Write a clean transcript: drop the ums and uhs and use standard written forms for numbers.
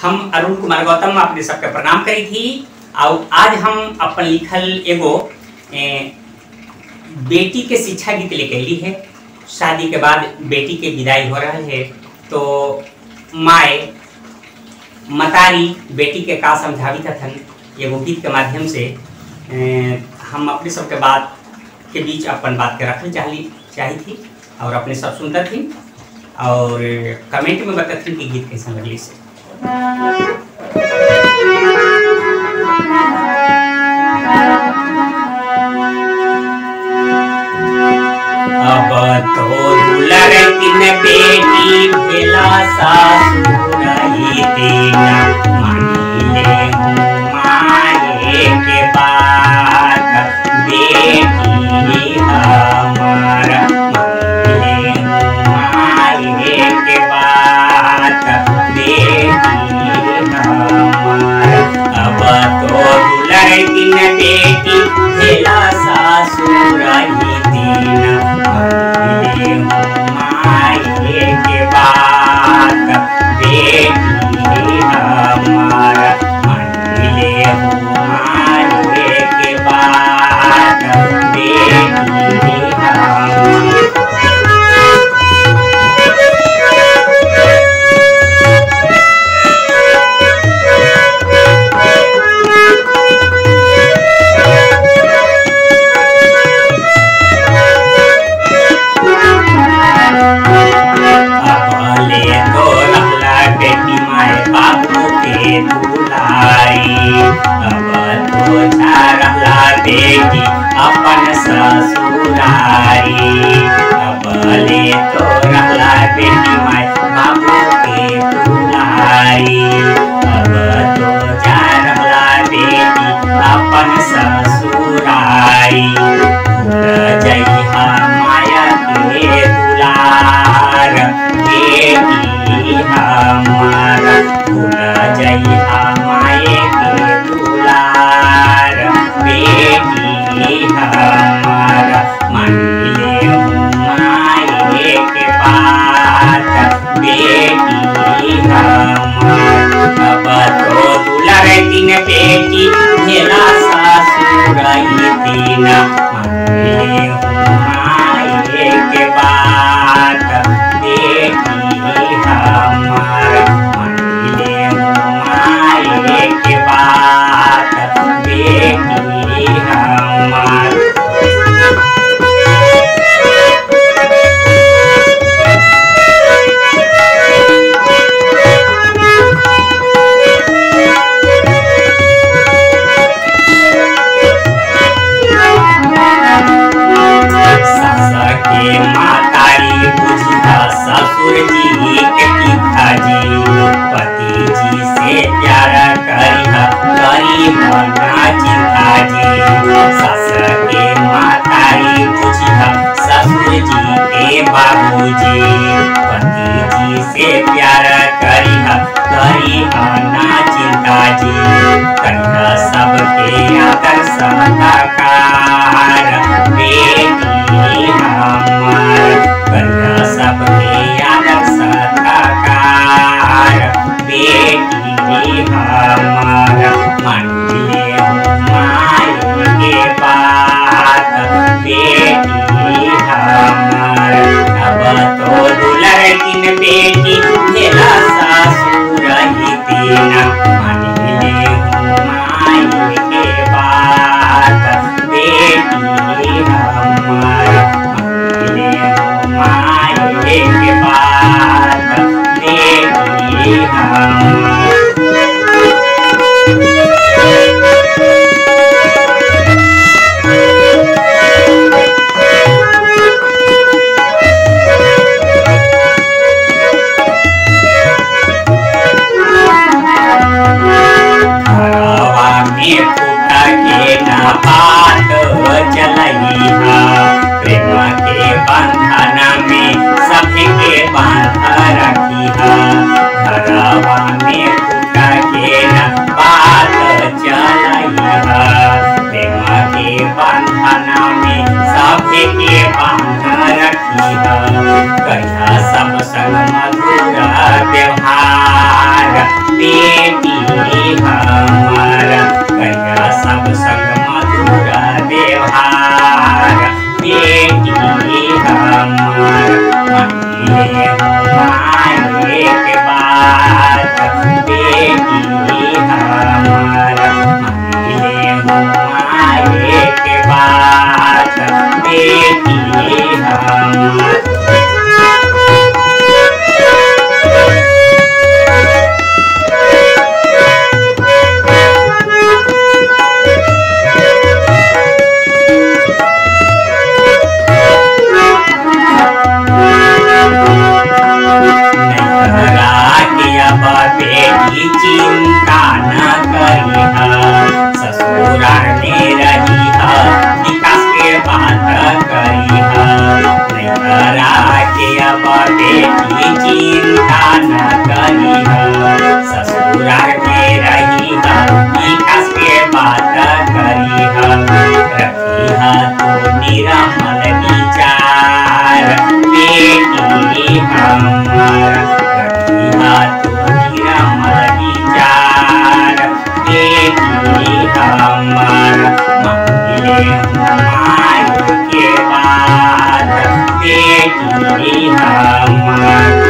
हम अरुण कुमार गौतम अपने सबके प्रणाम करी थी। और आज हम अपन लिखल एगो बेटी के शिक्षा गीत लेके ली है। शादी के बाद बेटी के विदाई हो रहा है तो माए मतारी बेटी के का समझावी थन एगो गीत के माध्यम से हम अपने सबके बात के बीच अपन बात के रखल चाही थी और अपने सब सुनता थी और कमेंट में बताती कि गीत कैसा लगली से। अब तो दुलर तीन बेटी भेला सासुरही तेना मानिले हूँ माये के बात बेटी हमार मानिले हूँ माये के बात बेटी हमार। अब तो दुलर तीन बेटी भेला सासुरही तेना मानिले हूँ माये के बात बेटी हमार मानिले हूँ माये के बात बेटी हमार। अब तो रहला बेटी अपन ससुरारी अब ले तो रहला बेटी माय बाबू के दुलारी अब तो रहला बेटी अपन ससुरारी भूल जइहा माया के दुलार बेटी हमार भूल जइहा माये के दुलार बेटी हमार मानिले हूँ माये के बात बेटी हमार। अब तो दुलार तीन बेटी भेला सासुरही तेना मानिले हूँ माये के बात बेटी हमार मानिले हूँ माये के बात बेटी हमार। ससुर जी के पिताजी पति जी से प्यार करिहा ना चिंताजी सस के मातारी पूछिहा ससुर जी के बाबूजी पति जी से प्यार करिहा ना चिंताजी करिहा सबके आदर सत्कार बेटी हमार करिहा सबके आदर सत्कार बेटी हमार मानिले हूँ माये के बात बेटी हमार। अब तो दुलर तीन बेटी भेला सासुरही तेना मानिले हूँ माये के बात बेटी हमार मानिले हूँ माये के बात बेटी हमार। बात चलइहा प्रेम के बंधन में सभी के बांध रखिहा घरवा में की चिंता न करिहा, ससुराल में रहिहा विकास के बात करिहा, नैहरा के अब बेटी चिंता न करिहा, ससुराल में रहिहा विकास के बात करिहा, रखिहा तो निरमल विचार बेटी हमार, रखिहा तो निरमल विचार बेटी हमार, मांगिले माई के बात बेटी हमार।